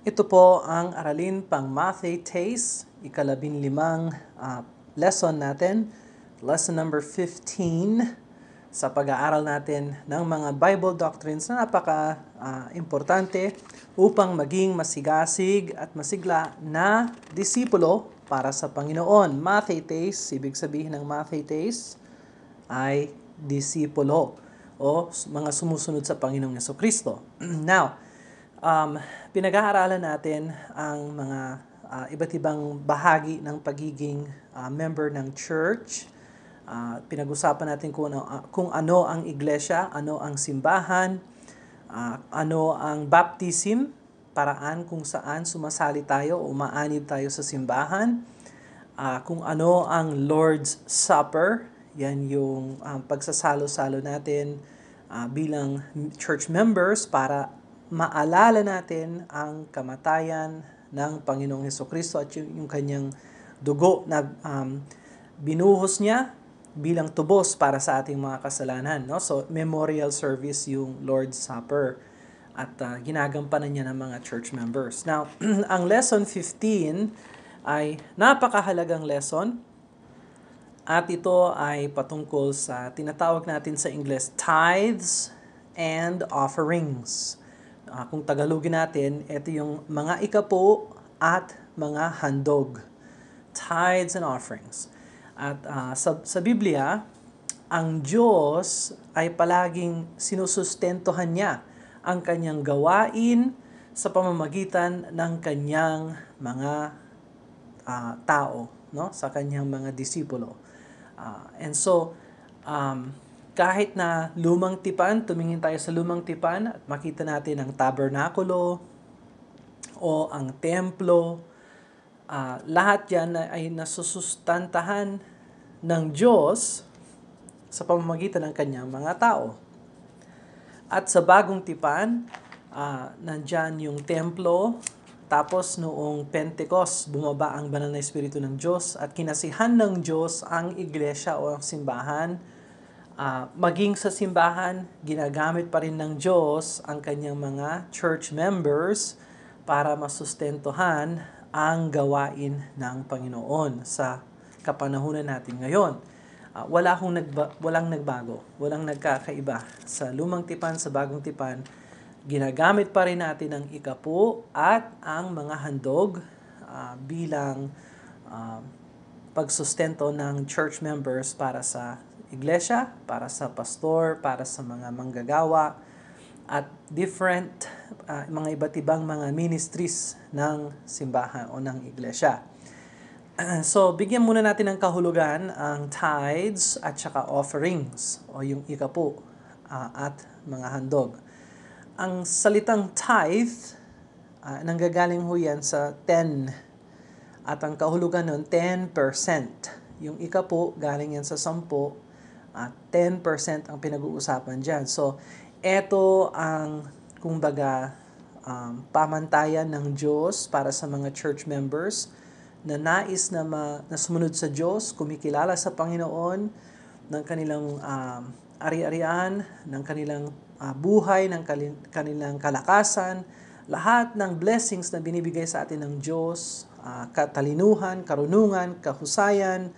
Ito po ang aralin pang Mathetes, ika-15 lesson natin, lesson number 15 sa pag-aaral natin ng mga Bible doctrines na napaka-importante upang maging masigasig at masigla na disipulo para sa Panginoon. Mathetes, ibig sabihin ng Mathetes ay disipulo o mga sumusunod sa Panginoong Jesucristo. Now, pinag-aaralan natin ang mga iba't ibang bahagi ng pagiging member ng church. Pinag-usapan natin kung ano ang iglesia, ano ang simbahan, ano ang baptism, paraan kung saan sumasali tayo o umaanib tayo sa simbahan, kung ano ang Lord's Supper, yan yung pagsasalo-salo natin bilang church members para maalala natin ang kamatayan ng Panginoong Hesukristo at yung kanyang dugo na binuhos niya bilang tubos para sa ating mga kasalanan. No? So, memorial service yung Lord's Supper at ginagampanan niya ng mga church members. Now, ang lesson 15 ay napakahalagang lesson at ito ay patungkol sa tinatawag natin sa English tithes and offerings. Kung Tagalogin natin, ito yung mga ikapo at mga handog. Tithes and offerings. At sa Biblia, ang Diyos ay palaging sinusustentuhan niya ang kanyang gawain sa pamamagitan ng kanyang mga tao, no? Sa kanyang mga disipulo. Kahit na lumang tipan, tumingin tayo sa lumang tipan at makita natin ang tabernakulo o ang templo, lahat yan ay nasusustantahan ng Diyos sa pamamagitan ng kanyang mga tao. At sa bagong tipan, nandyan yung templo, tapos noong Pentecost, bumaba ang banal na Espiritu ng Diyos at kinasihan ng Diyos ang iglesia o ang simbahan. Maging sa simbahan, ginagamit pa rin ng Diyos ang kanyang mga church members para masustentuhan ang gawain ng Panginoon sa kapanahunan natin ngayon. Walang nagbago, walang nagkakaiba. Sa lumang tipan, sa bagong tipan, ginagamit pa rin natin ang ikapo at ang mga handog bilang pagsustento ng church members para sa iglesia, para sa pastor, para sa mga manggagawa, at different mga iba't ibang mga ministries ng simbahan o ng iglesia. So, bigyan muna natin ng kahulugan ang tithes at saka offerings o yung ikapo at mga handog. Ang salitang tithe, nanggagaling ho yan sa 10 at ang kahulugan nun 10%. Yung ikapo, galing yan sa 10 at 10% ang pinag-uusapan dyan. So, eto ang, kumbaga, pamantayan ng Diyos para sa mga church members na nais na sumunod sa Diyos, kumikilala sa Panginoon ng kanilang ari-arian, ng kanilang buhay, ng kanilang kalakasan, lahat ng blessings na binibigay sa atin ng Diyos, katalinuhan, karunungan, kahusayan,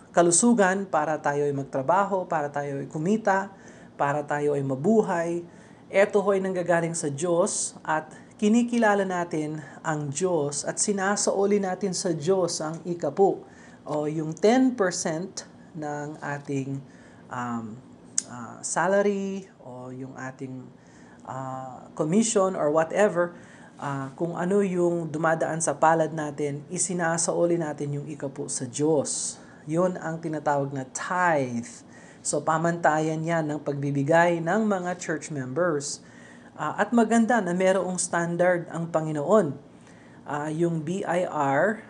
kalusugan para tayo ay magtrabaho, para tayo ay kumita, para tayo ay mabuhay. Ito ho ay nanggagaling sa Diyos at kinikilala natin ang Diyos at sinasaoli natin sa Diyos ang ikapo o yung 10% ng ating salary o yung ating commission or whatever, kung ano yung dumadaan sa palad natin, isinasaoli natin yung ikapo sa Diyos. Yun ang tinatawag na tithe. So, pamantayan yan ng pagbibigay ng mga church members. At maganda na merong standard ang Panginoon. Yung BIR,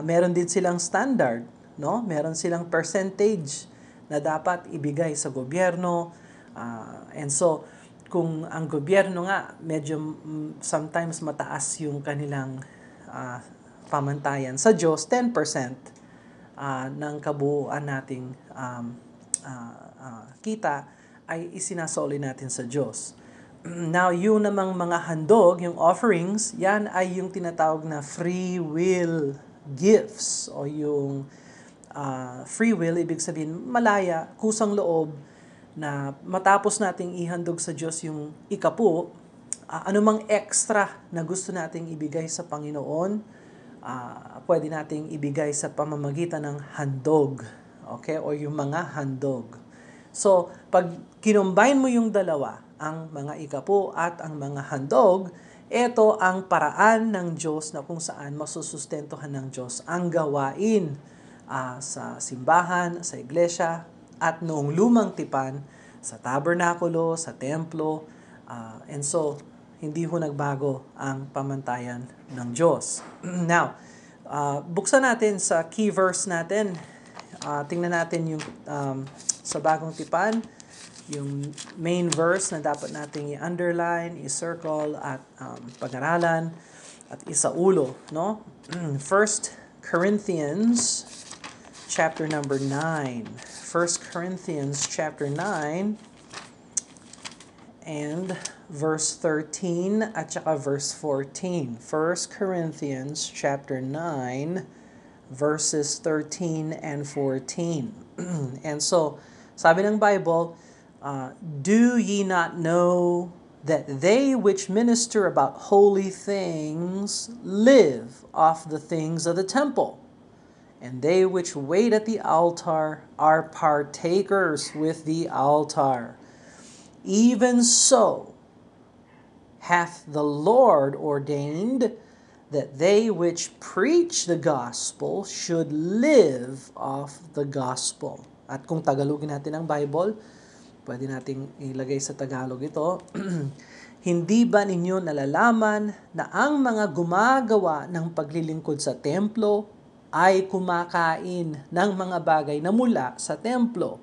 meron din silang standard, no? Meron silang percentage na dapat ibigay sa gobyerno. And so, kung ang gobyerno nga, medyo sometimes mataas yung kanilang pamantayan. Sa Diyos, 10% ng kabuuan nating kita ay isinasoli natin sa Diyos. Now, yung namang mga handog, yung offerings, yan ay yung tinatawag na free will gifts o yung free will, ibig sabihin malaya, kusang loob na matapos nating ihandog sa Diyos yung ikapu, anumang extra na gusto nating ibigay sa Panginoon, pwede nating ibigay sa pamamagitan ng handog. Okay? O yung mga handog. So, pag kinombine mo yung dalawa, ang mga ikapu at ang mga handog, ito ang paraan ng Diyos na kung saan masusustentuhan ng Diyos ang gawain sa simbahan, sa iglesia, at noong lumang tipan, sa tabernakulo, sa templo, and so, hindi ho nagbago ang pamantayan ng Diyos. Now, buksan natin sa key verse natin. Tingnan natin yung sa bagong tipan, yung main verse na dapat nating i-underline, i-circle, at pag-aralan, at isaulo. No? 1 Corinthians chapter number 9. 1 Corinthians chapter 9 and verse 13 at saka verse 14. 1 Corinthians chapter 9 verses 13 and 14. And so, sabi ng Bible, do ye not know that they which minister about holy things live off the things of the temple? And they which wait at the altar are partakers with the altar. Even so hath the Lord ordained that they which preach the gospel should live off the gospel. At kung Tagalogin natin ang Bible, pwede nating ilagay sa Tagalog ito. Hindi ba ninyo nalalaman na ang mga gumagawa ng paglilingkod sa templo ay kumakain ng mga bagay na mula sa templo?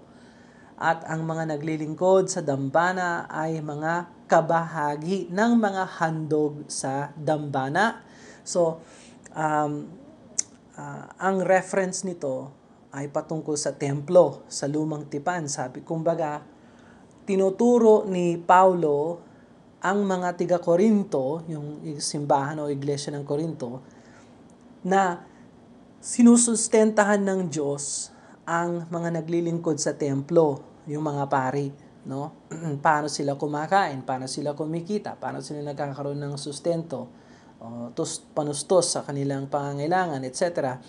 At ang mga naglilingkod sa dambana ay mga kabahagi ng mga handog sa dambana. So, ang reference nito ay patungkol sa templo, sa lumang tipan. Sabi, kumbaga, tinuturo ni Paulo ang mga tiga-Korinto, yung simbahan o iglesia ng Korinto, na sinusustentahan ng Diyos ang mga naglilingkod sa templo, yung mga pari, no? Paano sila kumakain, paano sila kumikita, paano sila nagkakaroon ng sustento, panustos sa kanilang pangangailangan, etc.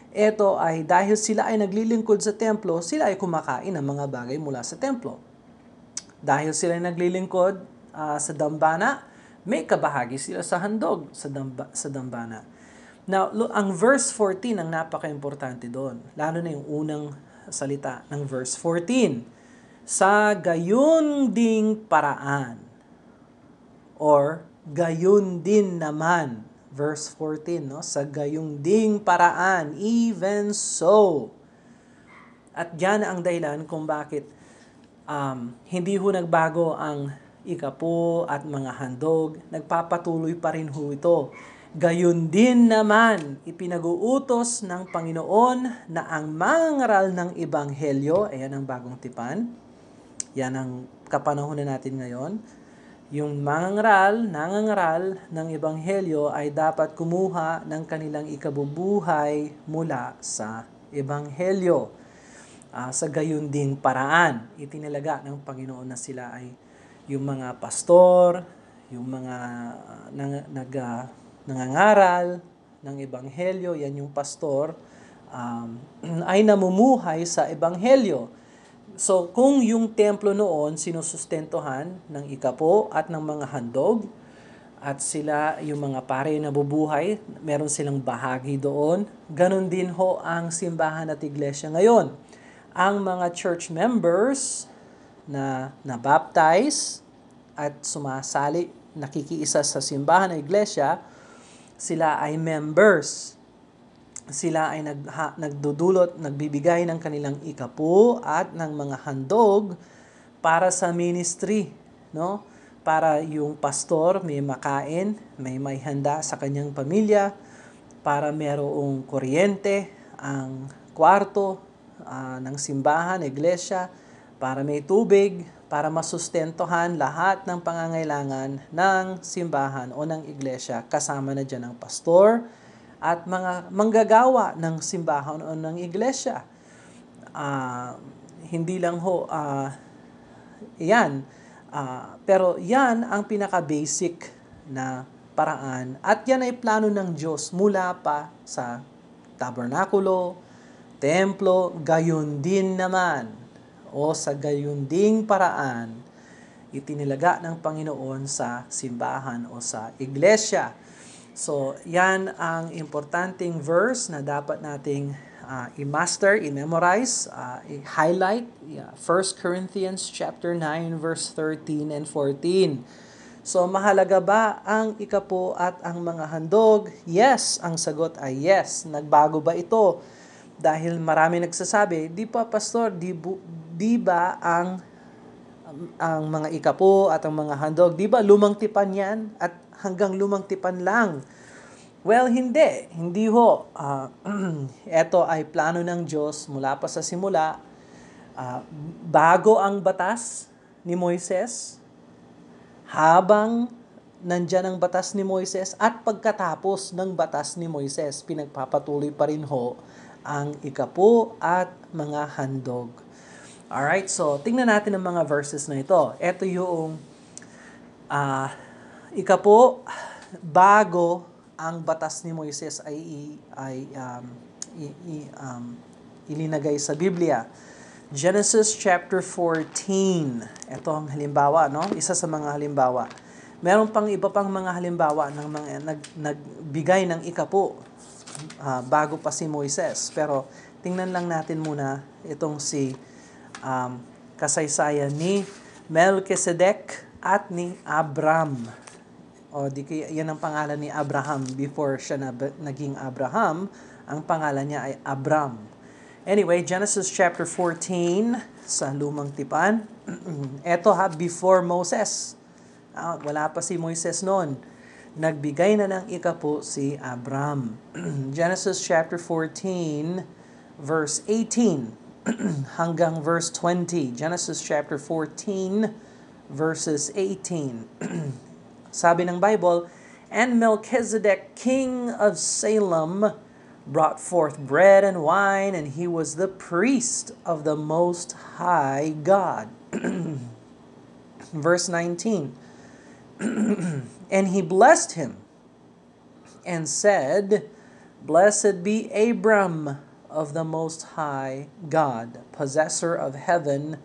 Ito ay dahil sila ay naglilingkod sa templo, sila ay kumakain ng mga bagay mula sa templo. Dahil sila ay naglilingkod sa dambana, may kabahagi sila sa handog sa dambana. Now, ang verse 14 ang napaka-importante doon. Lalo na yung unang salita ng verse 14. Sa gayon ding paraan, or gayon din naman, verse 14, no? Sa gayon ding paraan, even so. At yan ang dahilan kung bakit hindi ho nagbago ang ikapu at mga handog. Nagpapatuloy pa rin ho ito. Gayon din naman, ipinag-uutos ng Panginoon na ang mangangaral ng Ebanghelyo, ayan ang bagong tipan, yan ang kapanahunan natin ngayon, yung nangangaral ng Ebanghelyo ay dapat kumuha ng kanilang ikabubuhay mula sa Ebanghelyo. Sa gayon ding paraan, itinalaga ng Panginoon na sila ay yung mga pastor, yung mga nangangaral ng Ebanghelyo, yan yung pastor, ay namumuhay sa Ebanghelyo. So, kung yung templo noon sinusustentuhan ng ikapo at ng mga handog, at sila, yung mga pare na bubuhay, meron silang bahagi doon, ganun din ho ang simbahan at iglesia ngayon. Ang mga church members na nabaptize at sumasali, nakikiisa sa simbahan at iglesia, sila ay members. Sila ay nagdudulot, nagbibigay ng kanilang ikapu at ng mga handog para sa ministry, no? Para yung pastor may makain, may handa sa kanyang pamilya, para merong kuryente, ang kwarto ng simbahan, iglesia, para may tubig, para masustentohan lahat ng pangangailangan ng simbahan o ng iglesia, kasama na dyan ang pastor at mga manggagawa ng simbahan o ng iglesia. Hindi lang ho, yan. Pero yan ang pinaka-basic na paraan. At yan ay plano ng Diyos mula pa sa tabernakulo, templo, gayon din naman o sa gayon ding paraan itinilaga ng Panginoon sa simbahan o sa iglesia. So, yan ang importanteng verse na dapat nating i-master, i-memorize, i-highlight. 1 Corinthians chapter 9 verse 13 and 14. So, mahalaga ba ang ikapo at ang mga handog? Yes, ang sagot ay yes. Nagbago ba ito? Dahil marami nagsasabi, di pa pastor, di ba ang mga ikapo at ang mga handog, di ba lumang tipan yan at hanggang lumang tipan lang? Well, hindi. Hindi ho. Ito ay plano ng Diyos mula pa sa simula. Bago ang batas ni Moises, habang nandyan ang batas ni Moises, at pagkatapos ng batas ni Moises, pinagpapatuloy pa rin ho ang ikapo at mga handog. Alright, so tingnan natin ang mga verses na ito. Ito yung ikapo, bago ang batas ni Moises ay ilinagay sa Biblia. Genesis chapter 14. Ito ang halimbawa, no? Isa sa mga halimbawa. Meron pang iba pang mga halimbawa ng mga nagbigay ng ikapo bago pa si Moises. Pero tingnan lang natin muna itong si kasaysayan ni Melchizedek at ni Abram. O di kaya yan ang pangalan ni Abraham before siya naging Abraham, ang pangalan niya ay Abram. Anyway, Genesis chapter 14 sa Lumang Tipan. Eto before Moses. Wala pa si Moises noon. Nagbigay na ng ikapo si Abram. Genesis chapter 14 verse 18 hanggang verse 20. Genesis chapter 14 verses 18. Sabi ng Bible, "And Melchizedek, king of Salem, brought forth bread and wine, and he was the priest of the Most High God." Verse 19, "And he blessed him, and said, Blessed be Abram of the Most High God, possessor of heaven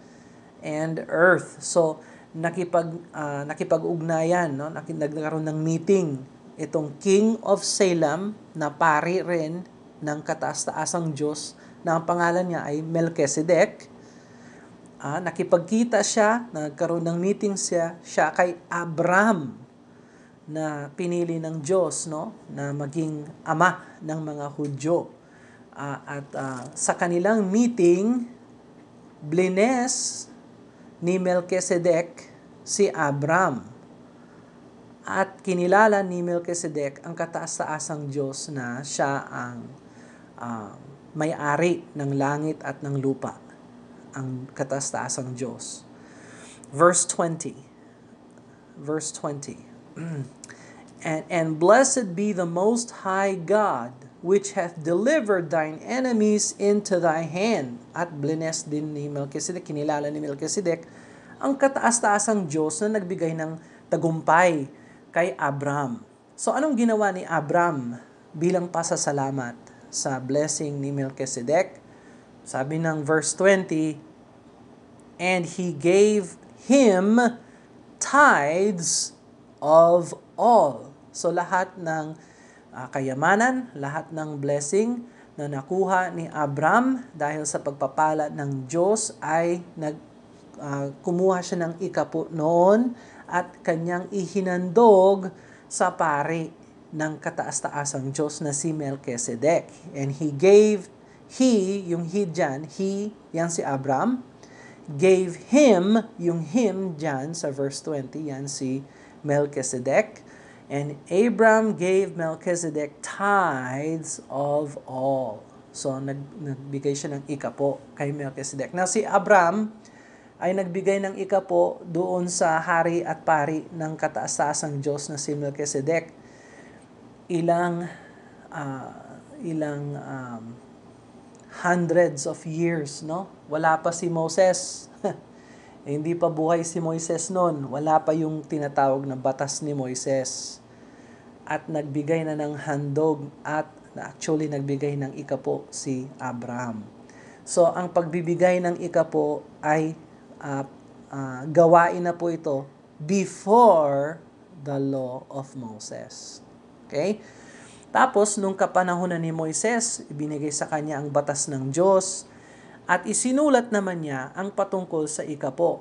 and earth." So, nakipag-ugnayan, no? Nagkaroon ng meeting itong King of Salem na pari rin ng kataas-taasang Diyos na ang pangalan niya ay Melchizedek. Nakipagkita siya, nagkaroon ng meeting siya kay Abram na pinili ng Diyos, no? Na maging ama ng mga Hudyo. Sa kanilang meeting, blines ni Melchizedek si Abram. At kinilala ni Melchizedek ang kataas-taasang Diyos na siya ang may-ari ng langit at ng lupa. Ang kataas-taasang Diyos. Verse 20. And blessed be the Most High God, which hath delivered thine enemies into thy hand. At blines din ni Melchizedek, kinilala ni Melchizedek, ang kataas-taasang Diyos na nagbigay ng tagumpay kay Abram. So anong ginawa ni Abram bilang pasasalamat sa blessing ni Melchizedek? Sabi ng verse 20, "And he gave him tithes of all." So lahat ng kayamanan, lahat ng blessing na nakuha ni Abram dahil sa pagpapala ng Diyos ay kumuha siya ng ikapo noon at kanyang ihinandog sa pari ng kataas-taasang Diyos na si Melchizedek. And yung he dyan, yan si Abram, gave him, yung him dyan sa verse 20, yan si Melchizedek. And Abram gave Melchizedek tithes of all. So, nagbigay siya ng ikapo kay Melchizedek. Now, si Abram, ay nagbigay ng ikapo doon sa hari at pari ng kataas-taasang Diyos na si Melchizedek. Ilang hundreds of years, no? Wala pa si Moses. Hindi pa buhay si Moises noon. Wala pa yung tinatawag na batas ni Moises. At nagbigay na ng handog at actually nagbigay ng ikapo si Abraham. So, ang pagbibigay ng ikapo ay gawain na po ito before the law of Moses. Okay? Tapos, nung kapanahonan ni Moises, ibinigay sa kanya ang batas ng Diyos at isinulat naman niya ang patungkol sa ikapo.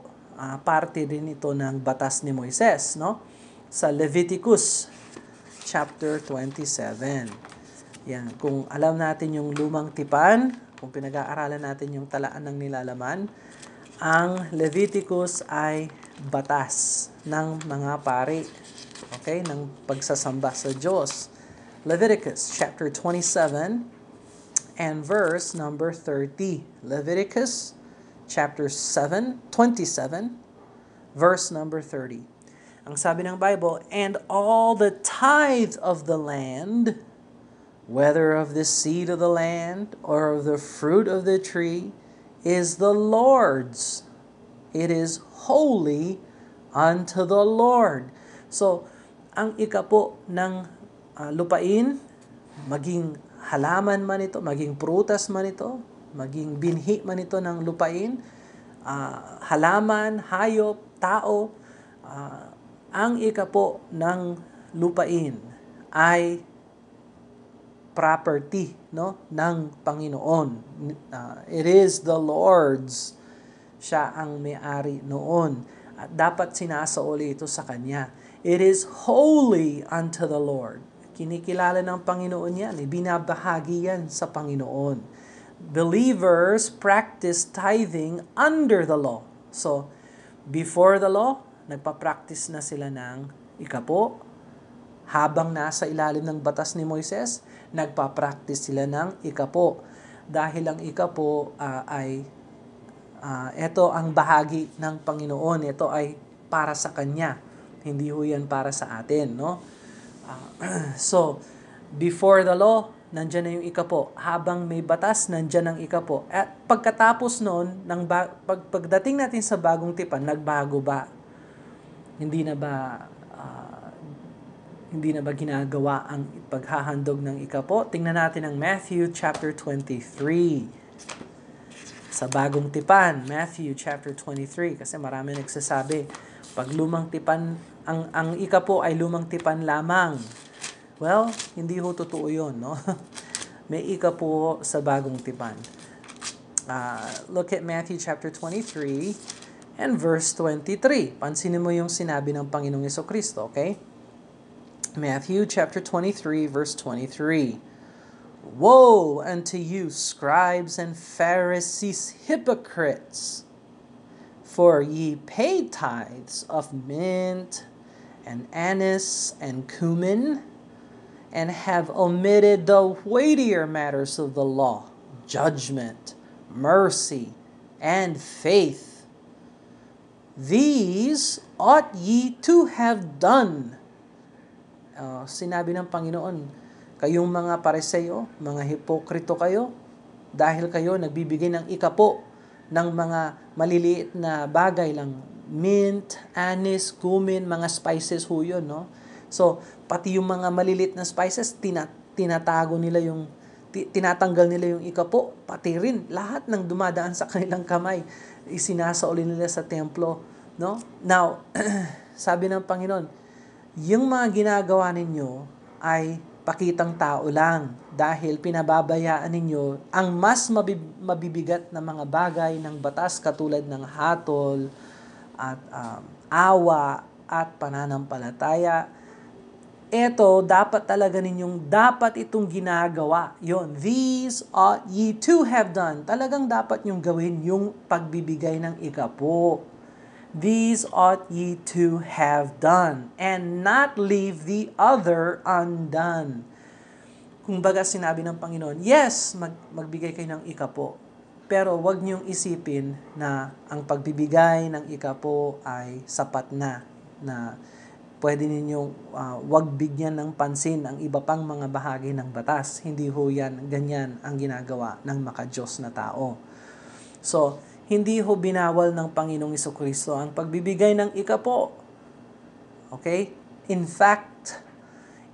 Parte din ito ng batas ni Moises, no? Sa Leviticus chapter 27. Yan, kung alam natin yung lumang tipan, kung pinag-aaralan natin yung talaan ng nilalaman, ang Leviticus ay batas ng mga pari, okay, ng pagsasamba sa Diyos. Leviticus chapter 27 and verse number 30. Leviticus chapter 27, verse number 30. Ang sabi ng Bible, "And all the tithe of the land, whether of the seed of the land or of the fruit of the tree, is the Lord's. It is holy unto the Lord." So, ang ikapo ng lupain, maging halaman man ito, maging prutas man ito, maging binhi man ito ng lupain, halaman, hayop, tao, ang ikapo ng lupain ay property, no, ng Panginoon. It is the Lord's. Siya ang may-ari noon. At dapat sinasauli ito sa Kanya. It is holy unto the Lord. Kinikilala ng Panginoon yan. Ibinabahagi yan sa Panginoon. Believers practice tithing under the law. So, before the law, nagpa-practice na sila ng ikapo. Habang nasa ilalim ng batas ni Moises, nagpa-practice sila ng ikapo. Dahil ang ikapo ito ang bahagi ng Panginoon. Ito ay para sa Kanya. Hindi ho yan para sa atin, no? So, before the law, nandyan na yung ikapo. Habang may batas, nandyan ang ikapo. At pagkatapos noon, pagdating natin sa bagong tipan, nagbago ba? Hindi na ba ginagawa ang paghahandog ng ikapo? Tingnan natin ang Matthew chapter 23. Sa bagong tipan, Matthew chapter 23, kasi marami nagsasabi, pag lumang tipan, ang ikapo ay lumang tipan lamang. Well, hindi ho totoo yun, no? May ikapo sa bagong tipan. Look at Matthew chapter 23 and verse 23. Pansinin mo yung sinabi ng Panginoong Jesucristo, okay? Matthew chapter 23, verse 23. "Woe unto you, scribes and Pharisees, hypocrites! For ye pay tithes of mint and anise and cumin, and have omitted the weightier matters of the law, judgment, mercy, and faith. These ought ye to have done." Sinabi ng Panginoon, kayong mga Pariseo, mga hipokrito kayo, dahil kayo nagbibigay ng ikapo ng mga maliliit na bagay lang, mint, anise, cumin, mga spices ho yun, no? So, pati yung mga maliliit na spices, tinatago nila tinatanggal nila yung ikapo, pati rin, lahat ng dumadaan sa kanilang kamay, isinasauli nila sa templo, no? Now, sabi ng Panginoon, yung mga ginagawa ninyo ay pakitang tao lang dahil pinababayaan ninyo ang mas mabibigat na mga bagay ng batas katulad ng hatol at awa at pananampalataya. Ito, dapat talaga dapat itong ginagawa. Yon, "These ought ye to have done." Talagang dapat nyong gawin yung pagbibigay ng ikapo. "These ought ye to have done, and not leave the other undone." Kung baga sinabi ng Panginoon, yes, magbigay kayo ng ikapo. Pero wag niyong isipin na ang pagbibigay ng ikapo ay sapat na pwede ninyong wag bigyan ng pansin ang iba pang mga bahagi ng batas. Hindi ho yan, ganyan ang ginagawa ng maka-Diyos na tao. So, hindi ho binawal ng Panginoong Jesucristo ang pagbibigay ng ikapo. Okay? In fact,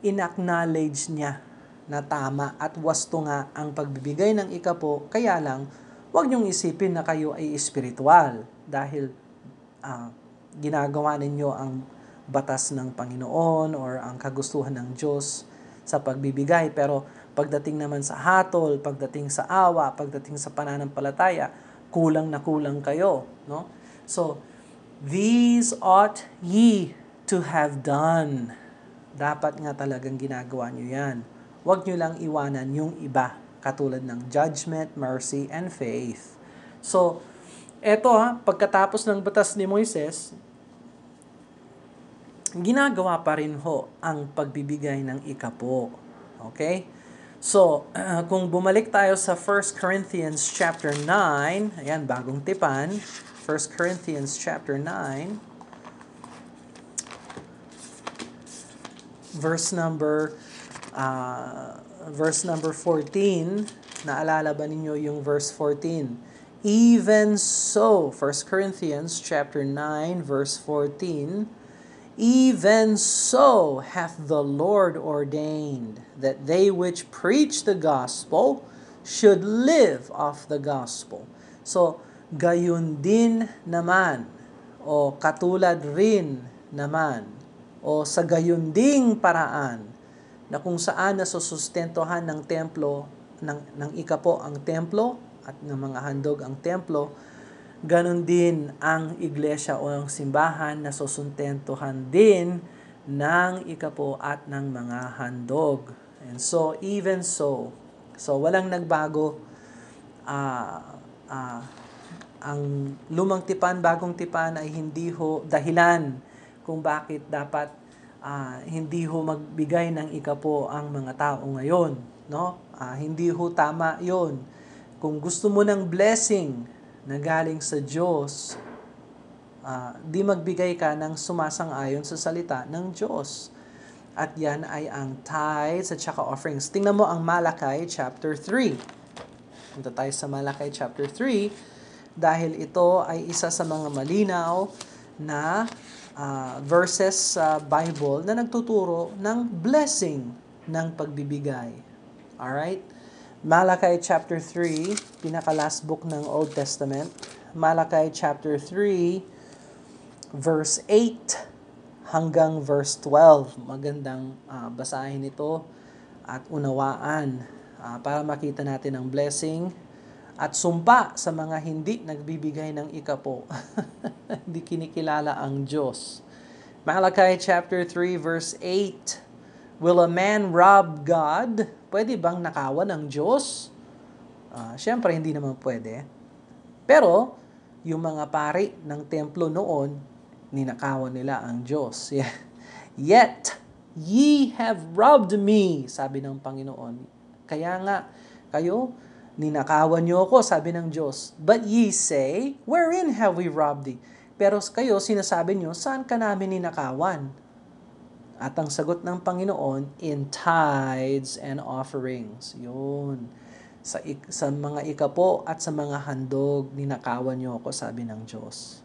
in-acknowledge niya na tama at wasto nga ang pagbibigay ng ikapo, kaya lang, huwag niyong isipin na kayo ay espiritual dahil ginagawa ninyo ang batas ng Panginoon or ang kagustuhan ng Diyos sa pagbibigay. Pero pagdating naman sa hatol, pagdating sa awa, pagdating sa pananampalataya, kulang na kulang kayo. No? So, these ought ye to have done. Dapat nga talagang ginagawa nyo yan. Huwag nyo lang iwanan yung iba, katulad ng judgment, mercy, and faith. So, eto pagkatapos ng batas ni Moises, ginagawa pa rin ho ang pagbibigay ng ikapo. Okay? So, kung bumalik tayo sa 1 Corinthians chapter 9, ayan, bagong tipan, 1 Corinthians chapter 9, verse number 14, naalala ba ninyo yung verse 14? Even so, 1 Corinthians chapter 9, verse 14, even so hath the Lord ordained that they which preach the gospel should live off the gospel. So, gayon din naman, o katulad rin naman, o sa gayon ding paraan, na kung saan nasusustentohan ng templo, ng ikapo ang templo, at ng mga handog ang templo, ganon din ang iglesia o ang simbahan na susuntentuhan din ng ikapo at ng mga handog. And so, even so, walang nagbago. Ang lumang tipan, bagong tipan ay hindi ho dahilan kung bakit dapat hindi ho magbigay ng ikapo ang mga tao ngayon. No? Hindi ho tama yon. Kung gusto mo ng blessing na galing sa Diyos, di magbigay ka ng sumasang-ayon sa salita ng Diyos. At yan ay ang tithes at saka offerings. Tingnan mo ang Malakay chapter 3. Punta tayo sa Malakay chapter 3 dahil ito ay isa sa mga malinaw na verses sa Bible na nagtuturo ng blessing ng pagbibigay. Alright? Malakay chapter 3, pinaka-last book ng Old Testament. Malakay chapter 3, verse 8 hanggang verse 12. Magandang basahin ito at unawaan para makita natin ang blessing at sumpa sa mga hindi nagbibigay ng ikapo. Hindi kinikilala ang Diyos. Malakay chapter 3, verse 8. Will a man rob God? Pwede bang nakawan ng Diyos? Siyempre, hindi naman pwede. Pero, yung mga pari ng templo noon, ninakawan nila ang Diyos. Yet, ye have robbed me, sabi ng Panginoon. Kaya nga, kayo, ninakawan niyo ako, sabi ng Diyos. But ye say, wherein have we robbed thee? Pero kayo, sinasabi niyo, saan ka namin ninakawan? At ang sagot ng Panginoon, in tithes and offerings. Yun. Sa mga ikapo at sa mga handog, ninakawan niyo ako, sabi ng Diyos.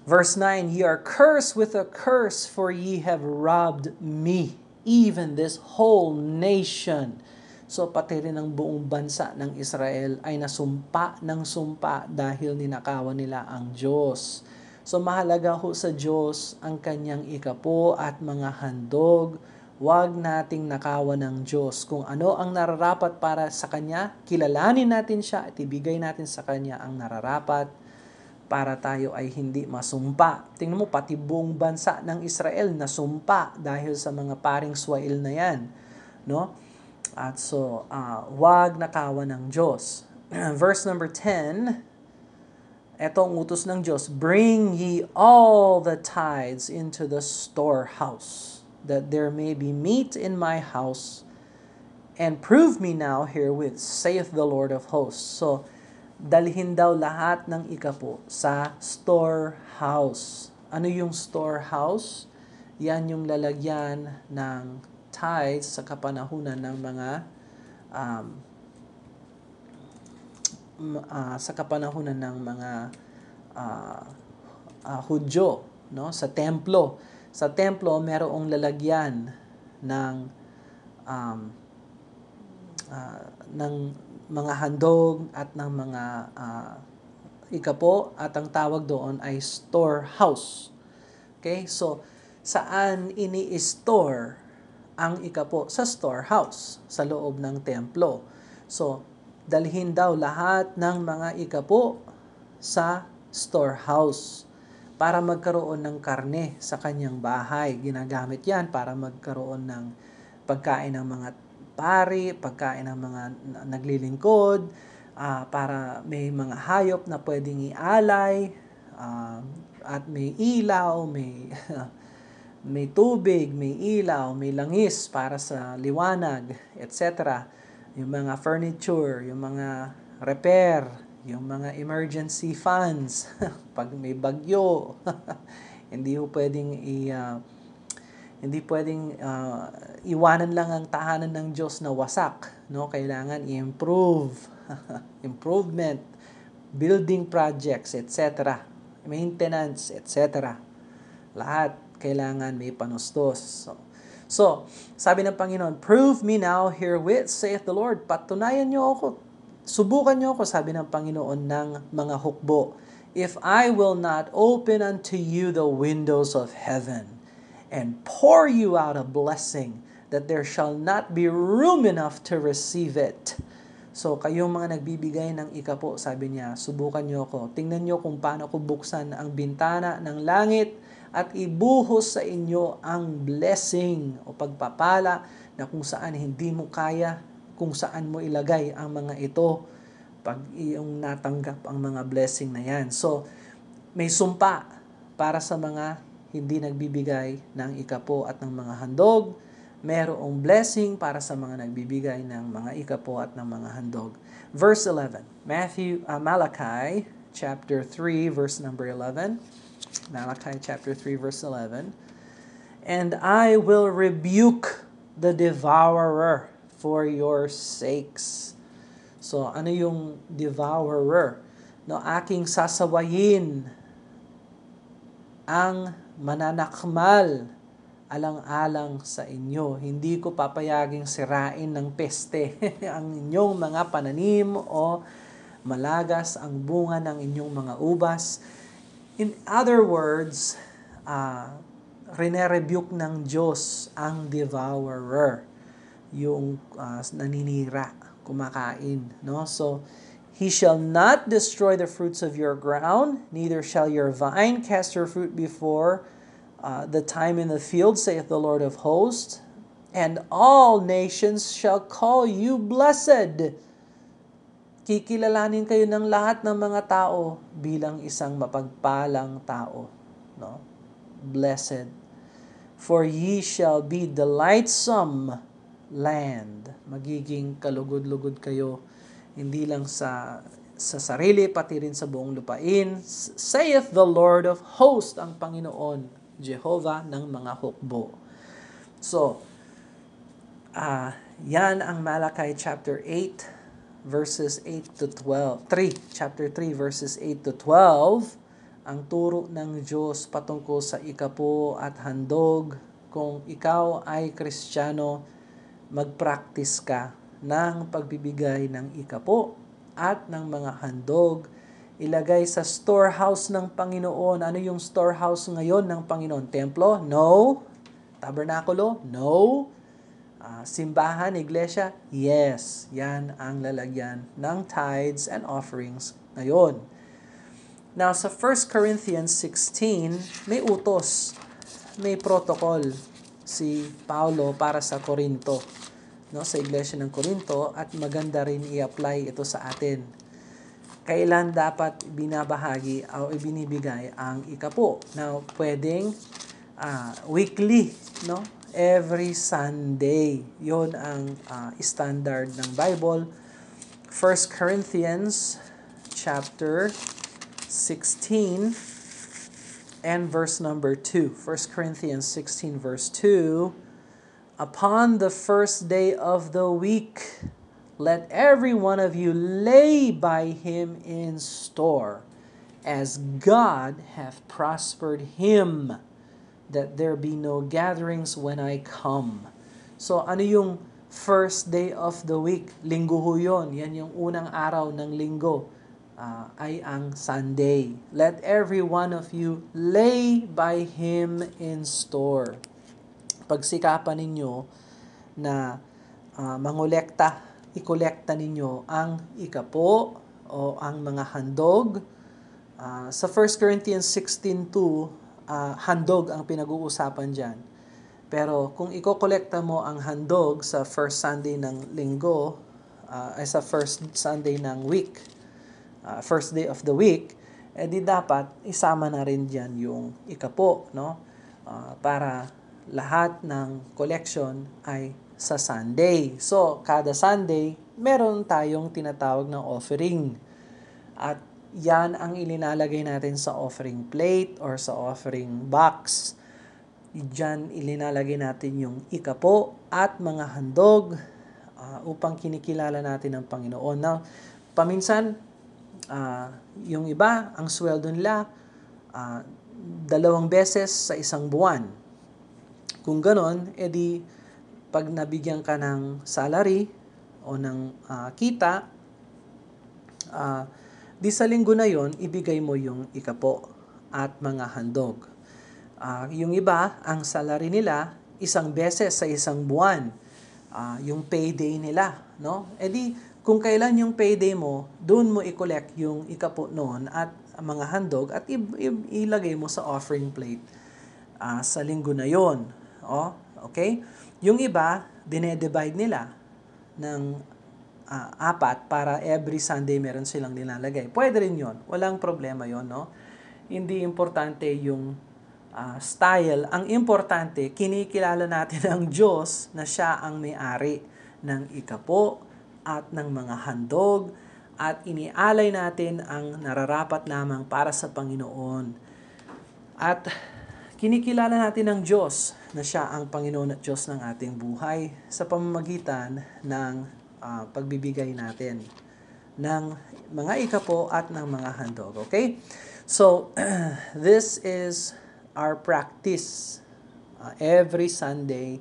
Verse 9, ye are cursed with a curse, for ye have robbed me, even this whole nation. So pati rin ang buong bansa ng Israel ay nasumpa ng sumpa dahil ninakawan nila ang Diyos. So mahalaga ho sa Diyos ang kanyang ikapo at mga handog. Huwag nating nakawan ng Diyos. Kung ano ang nararapat para sa Kanya, kilalanin natin siya at ibigay natin sa Kanya ang nararapat para tayo ay hindi masumpa. Tingnan mo, pati buong bansa ng Israel nasumpa dahil sa mga paring Swail na yan. No? At so, huwag nakawan ng Diyos. Verse number 10, etong utos ng Diyos, bring ye all the tithes into the storehouse, that there may be meat in my house, and prove me now herewith, saith the Lord of hosts. So, dalhin daw lahat ng ikapo sa storehouse. Ano yung storehouse? Yan yung lalagyan ng tithes sa kapanahunan ng mga um, sa kapanahunan ng mga uh, Hudyo, no? Sa templo. Sa templo merong lalagyan ng um, ng mga handog at ng mga ikapo, at ang tawag doon ay storehouse. Okay? So, saan ini-store ang ikapo? Sa storehouse, sa loob ng templo. So, dalhin daw lahat ng mga ikapo sa storehouse para magkaroon ng karne sa kanyang bahay. Ginagamit yan para magkaroon ng pagkain ng mga pari, pagkain ng mga naglilingkod, para may mga hayop na pwedeng ialay, at may ilaw, may may tubig, may ilaw, may langis para sa liwanag, etc. Yung mga furniture, yung mga repair, yung mga emergency funds, pag may bagyo, hindi ho pwedeng hindi pwedeng iwanan lang ang tahanan ng Diyos na wasak, no? Kailangan i-improve, improvement, building projects, etc. Maintenance, etc. Lahat kailangan may panustos. So, sabi ng Panginoon, "Prove me now herewith, saith the Lord." Patunayan niyo ako. Subukan niyo ako, sabi ng Panginoon, ng mga hukbo. "If I will not open unto you the windows of heaven, and pour you out a blessing, that there shall not be room enough to receive it." So, kayong mga nagbibigay ng ikapo, sabi niya, subukan niyo ako. Tingnan niyo kung paano ko buksan ang bintana ng langit at ibuhos sa inyo ang blessing o pagpapala na kung saan hindi mo kaya, kung saan mo ilagay ang mga ito pag iyong natanggap ang mga blessing na yan. So, may sumpa para sa mga hindi nagbibigay ng ikapo at ng mga handog. Merong blessing para sa mga nagbibigay ng mga ikapo at ng mga handog. Verse 11, Malachi chapter 3, verse number 11. Malachi chapter 3, verse 11. "And I will rebuke the devourer for your sakes." So, ano yung devourer? No, aking sasawayin ang mananakmal alang-alang sa inyo. Hindi ko papayaging sirain ng peste ang inyong mga pananim o malagas ang bunga ng inyong mga ubas. In other words, rene-rebuke ng Diyos ang devourer, yung naninira, kumakain, no? So, "He shall not destroy the fruits of your ground, neither shall your vine cast her fruit before the time in the field, saith the Lord of hosts. And all nations shall call you blessed." Kikilalanin kayo ng lahat ng mga tao bilang isang mapagpalang tao, no? Blessed. "For ye shall be delightsome land." Magiging kalugod-lugod kayo, hindi lang sa sarili, pati rin sa buong lupain. Saith the Lord of hosts, ang Panginoon, Jehovah ng mga hukbo. So, yan ang Malachi chapter 8, verses 8 to 12. Chapter 3, verses 8 to 12. Ang turo ng Diyos patungkol sa ikapo at handog. Kung ikaw ay Kristiyano, mag-practice ka ng pagbibigay ng ikapo at ng mga handog. Ilagay sa storehouse ng Panginoon. Ano yung storehouse ngayon ng Panginoon? Templo? No. Tabernakulo? No. Simbahan, iglesia? Yes. Yan ang lalagyan ng tithes and offerings ngayon. Now, sa 1 Corinthians 16, may utos, may protocol si Paulo para sa Korinto, no, sa iglesia ng Korinto, at maganda rin i-apply ito sa atin. Kailan dapat binabahagi o ibinibigay ang ikapo? Now, pwedeng weekly, no? Every Sunday. Yon ang standard ng Bible. 1 Corinthians chapter 16 and verse number 2. 1 Corinthians 16 verse 2. Upon the first day of the week, let every one of you lay by him in store, as God hath prospered him, that there be no gatherings when I come. So ano yung first day of the week? Linggo ho yun. Yan yung unang araw ng linggo. Ay ang Sunday. Let every one of you lay by him in store. Pagsikapan ninyo na mangolekta, ikolekta ninyo ang ikapo o ang mga handog. Sa 1 Corinthians 16:2, handog ang pinag-uusapan dyan. Pero kung ikokolekta mo ang handog sa first Sunday ng linggo, ay sa first Sunday ng week, first day of the week, di dapat isama na rin dyan yung ikapo, no? Para lahat ng collection ay sa Sunday. So, kada Sunday, meron tayong tinatawag na offering. At yan ang ilinalagay natin sa offering plate or sa offering box. Diyan ilinalagay natin yung ikapo at mga handog upang kinikilala natin ang Panginoon. Now, paminsan, yung iba, ang sweldo nila, 2 beses sa isang buwan. Kung ganon, edi pag nabigyan ka ng salary o ng kita, di sa linggo na yon, ibigay mo yung ikapo at mga handog. Yung iba, ang salary nila, 1 beses sa isang buwan. Yung payday nila, no? E di, kung kailan yung payday mo, doon mo i-collect yung ikapo noon at mga handog at ilagay mo sa offering plate sa linggo na yon. Okay? Yung iba, dinedivide nila ng 4 para every Sunday meron silang nilalagay. Pwede rin yon. Walang problema yon, no? Hindi importante yung style. Ang importante, kinikilala natin ang Diyos na siya ang may-ari ng ikapo at ng mga handog at inialay natin ang nararapat lamang para sa Panginoon. At kinikilala natin ang Diyos na siya ang Panginoon at Diyos ng ating buhay sa pamamagitan ng pagbibigay natin ng mga ikapo at ng mga handog. Okay? So, this is our practice. Every Sunday,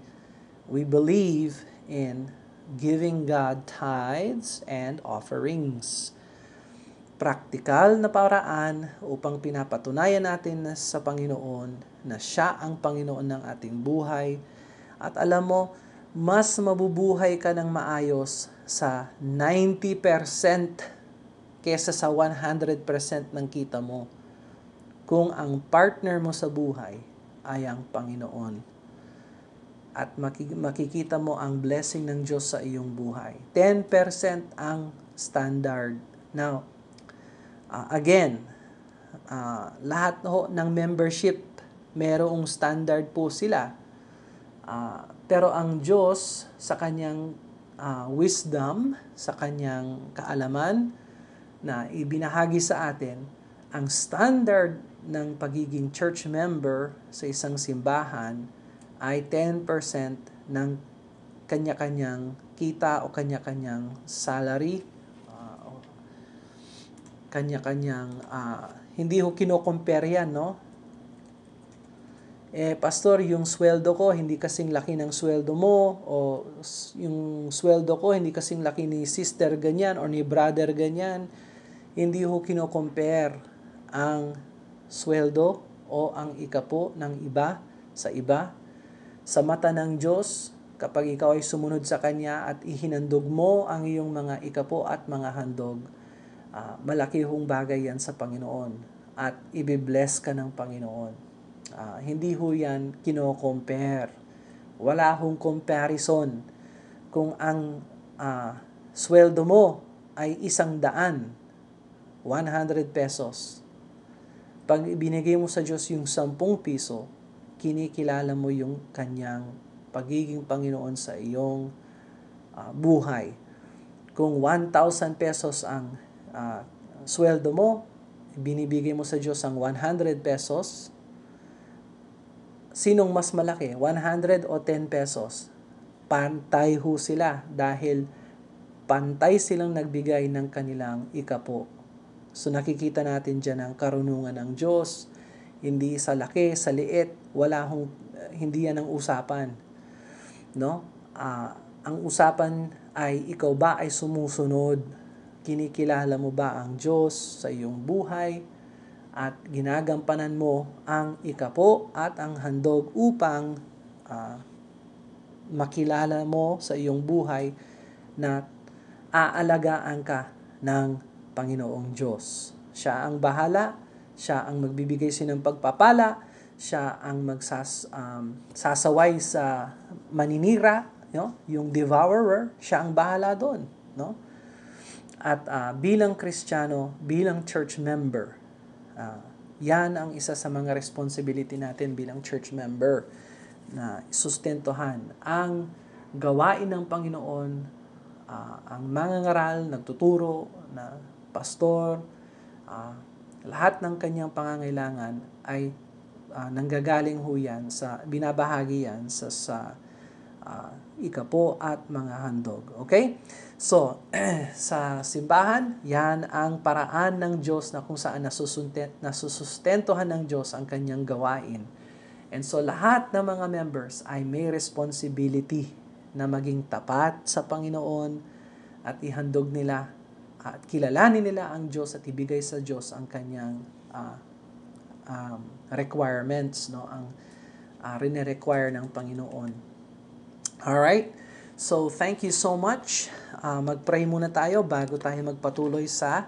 we believe in giving God tithes and offerings. Praktikal na paraan upang pinapatunayan natin sa Panginoon na siya ang Panginoon ng ating buhay. At alam mo, mas mabubuhay ka ng maayos sa 90% kesa sa 100% ng kita mo kung ang partner mo sa buhay ay ang Panginoon. At makikita mo ang blessing ng Diyos sa iyong buhay. 10% ang standard. Now, again, lahat ng membership, merong standard po sila. Pero ang Diyos, sa kanyang wisdom, sa kanyang kaalaman, na ibinahagi sa atin, ang standard ng pagiging church member sa isang simbahan ay 10% ng kanya-kanyang kita o kanya-kanyang salary, kanya-kanyang, hindi ho kino-compare yan, no? Pastor, yung sweldo ko, hindi kasing laki ng sweldo mo, o yung sweldo ko, hindi kasing laki ni sister ganyan, o ni brother ganyan. Hindi ho kino-compare ang sweldo o ang ikapo ng iba sa iba. Sa mata ng Diyos, kapag ikaw ay sumunod sa Kanya at ihinandog mo ang iyong mga ikapo at mga handog, malaki hong bagay yan sa Panginoon at ibibless ka ng Panginoon. Hindi ho yan kino-compare. Wala hong comparison. Kung ang sweldo mo ay 100, 100 pesos. Pag ibinigay mo sa Diyos yung 10 piso, kinikilala mo yung kanyang pagiging Panginoon sa iyong buhay. Kung 1,000 pesos ang sweldo mo, binibigay mo sa Diyos ang 100 pesos, sinong mas malaki, 100 o 10 pesos? Pantay ho sila dahil pantay silang nagbigay ng kanilang ikapo. So nakikita natin dyan ang karunungan ng Diyos, hindi sa laki, sa liit, hindi yan ang usapan. No? Ang usapan ay ikaw ba ay sumusunod? Kinikilala mo ba ang Diyos sa iyong buhay? At ginagampanan mo ang ikapo at ang handog upang makilala mo sa iyong buhay na aalagaan ka ng Panginoong Diyos. Siya ang bahala, siya ang magbibigay sa ng pagpapala, siya ang sasaway sa maninira, yung devourer, siya ang bahala doon. No? At bilang Kristiyano, bilang church member, yan ang isa sa mga responsibility natin bilang church member na sustentuhan ang gawain ng Panginoon, ang mangangaral, nagtuturo, na pastor, lahat ng kanyang pangangailangan ay nanggagaling ho yan binabahagi yan sa ikapo at mga handog. Okay? So, sa simbahan, yan ang paraan ng Diyos na kung saan nasusustentuhan ng Diyos ang kanyang gawain. And so, lahat ng mga members ay may responsibility na maging tapat sa Panginoon at ihandog nila at kilalanin nila ang Diyos at ibigay sa Diyos ang kanyang requirements, no? Ang rine-require ng Panginoon. Alright? So, thank you so much. Mag-pray muna tayo bago tayo magpatuloy sa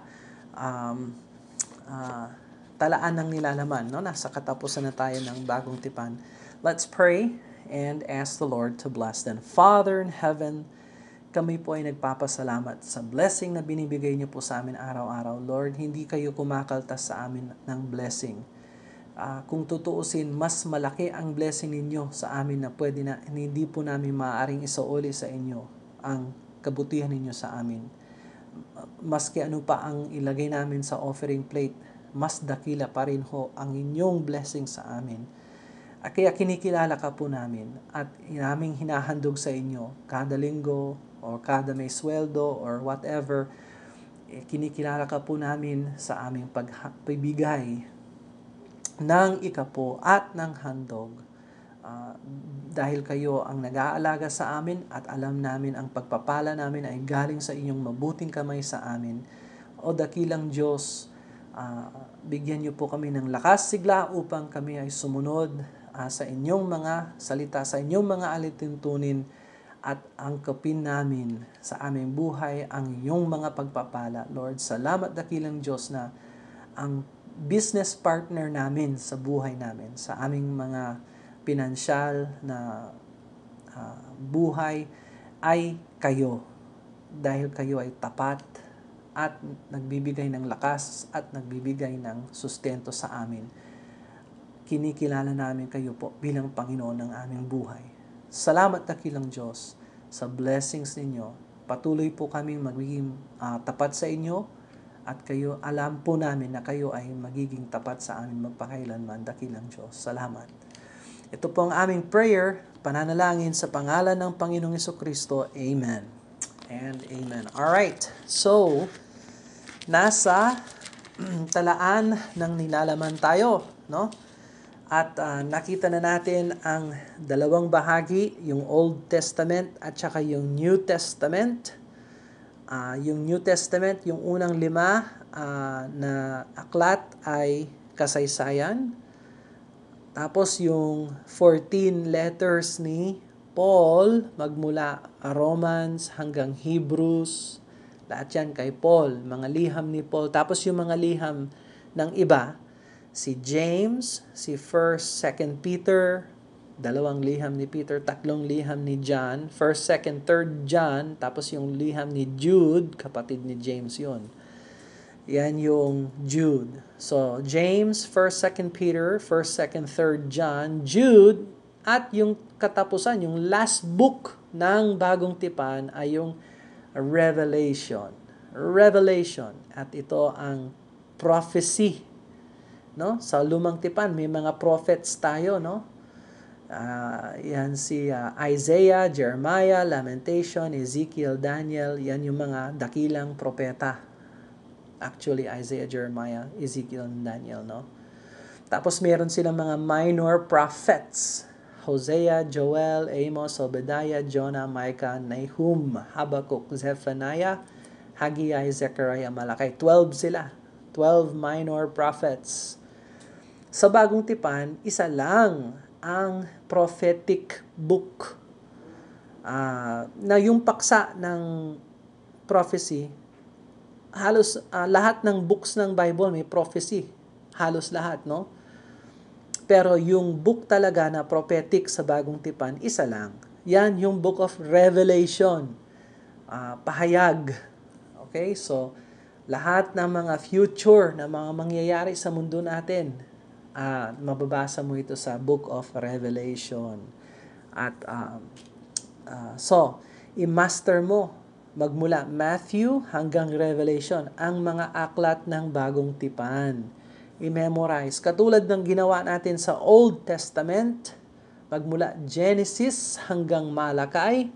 talaan ng nilalaman. No? Nasa katapusan na tayo ng bagong tipan. Let's pray and ask the Lord to bless them. Father in heaven, kami po ay nagpapasalamat sa blessing na binibigay niyo po sa amin araw-araw. Lord, hindi kayo kumakaltas sa amin ng blessing. Kung tutuusin, mas malaki ang blessing ninyo sa amin na hindi po namin maaaring isauli sa inyo ang kabutihan ninyo sa amin. Maski ano pa ang ilagay namin sa offering plate, mas dakila pa rin ho ang inyong blessing sa amin. Kaya kinikilala ka po namin at naming hinahandog sa inyo kada linggo o kada may sweldo or whatever, kinikilala ka po namin sa aming pagbibigay ng ikapo at ng handog. Dahil kayo ang nag-aalaga sa amin at alam namin ang pagpapala namin ay galing sa inyong mabuting kamay sa amin. O dakilang Diyos, bigyan niyo po kami ng lakas sigla upang kami ay sumunod sa inyong mga salita, sa inyong mga alituntunin at angkopin namin sa aming buhay ang iyong mga pagpapala. Lord, salamat dakilang Diyos na ang business partner namin sa buhay namin, sa aming mga pinansyal na buhay ay kayo. Dahil kayo ay tapat at nagbibigay ng lakas at nagbibigay ng sustento sa amin. Kinikilala namin kayo po bilang Panginoon ng aming buhay. Salamat dakilang Diyos sa blessings ninyo. Patuloy po kaming magiging tapat sa inyo at kayo, alam po namin na kayo ay magiging tapat sa amin magpakailanman, dakilang Diyos. Salamat. Ito po ang aming prayer, pananalangin sa pangalan ng Panginoong Jesucristo. Amen. And amen. Alright. So, nasa talaan ng nilalaman tayo, no? At nakita na natin ang dalawang bahagi, yung Old Testament at saka yung New Testament. Yung New Testament, yung unang 5 na aklat ay kasaysayan. Tapos yung 14 letters ni Paul, magmula Romans hanggang Hebrews, lahat yan kay Paul, mga liham ni Paul. Tapos yung mga liham ng iba, si James, si 1st, 2nd Peter, 2 liham ni Peter, 3 liham ni John, 1st, 2nd, 3rd John, tapos yung liham ni Jude, kapatid ni James yun. Yan yung Jude. So, James, 1st, 2nd Peter, 1st, 2nd, 3rd John, Jude, at yung katapusan, yung last book ng Bagong Tipan ay yung Revelation. revelation. At ito ang prophecy. No? Sa Lumang Tipan, may mga prophets tayo, no? Yan si Isaiah, Jeremiah, Lamentation, Ezekiel, Daniel, yan yung mga dakilang propeta. Actually, Isaiah, Jeremiah, Ezekiel, and Daniel, no? Tapos meron silang mga minor prophets. Hosea, Joel, Amos, Obadiah, Jonah, Micah, Nahum, Habakkuk, Zephaniah, Haggai, Zechariah, Malakay. 12 sila. 12 minor prophets. Sa Bagong Tipan, isa lang ang prophetic book na yung paksa ng prophecy, halos lahat ng books ng Bible may prophecy. Halos lahat, no? Pero yung book talaga na prophetic sa Bagong Tipan, isa lang. Yan yung Book of Revelation. Pahayag. Okay? So, lahat ng mga future na mga mangyayari sa mundo natin, mababasa mo ito sa Book of Revelation. At so, i-master mo magmula Matthew hanggang Revelation ang mga aklat ng Bagong Tipan. I-memorize. Katulad ng ginawa natin sa Old Testament, magmula Genesis hanggang Malakay,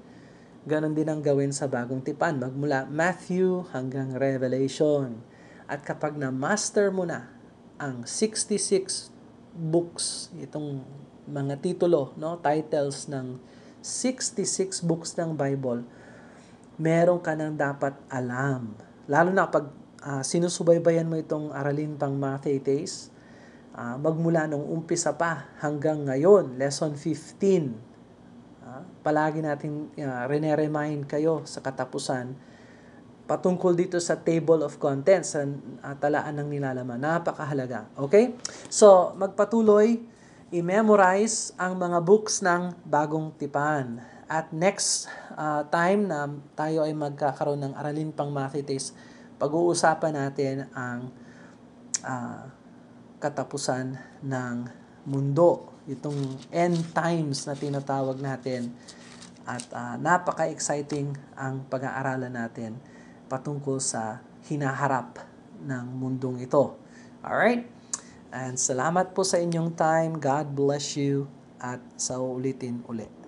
ganon din ang gawin sa Bagong Tipan. Magmula Matthew hanggang Revelation. At kapag na-master mo na ang 66 books, itong mga titulo, no, titles ng 66 books ng Bible, meron ka nang dapat alam. Lalo na pag sinusubaybayan mo itong aralin pang Mathetes, magmula nung umpisa pa hanggang ngayon, lesson 15. Palagi natin rene-remind kayo sa katapusan patungkol dito sa table of contents, sa talaan ng nilalaman. Napakahalaga. Okay? So, magpatuloy, i-memorize ang mga books ng Bagong Tipan. At next time na tayo ay magkakaroon ng aralin pang Mathetes, pag-uusapan natin ang katapusan ng mundo. Itong end times na tinatawag natin. At napaka-exciting ang pag-aaralan natin patungkol sa hinaharap ng mundong ito. Alright? And salamat po sa inyong time. God bless you. At sa ulitin uli.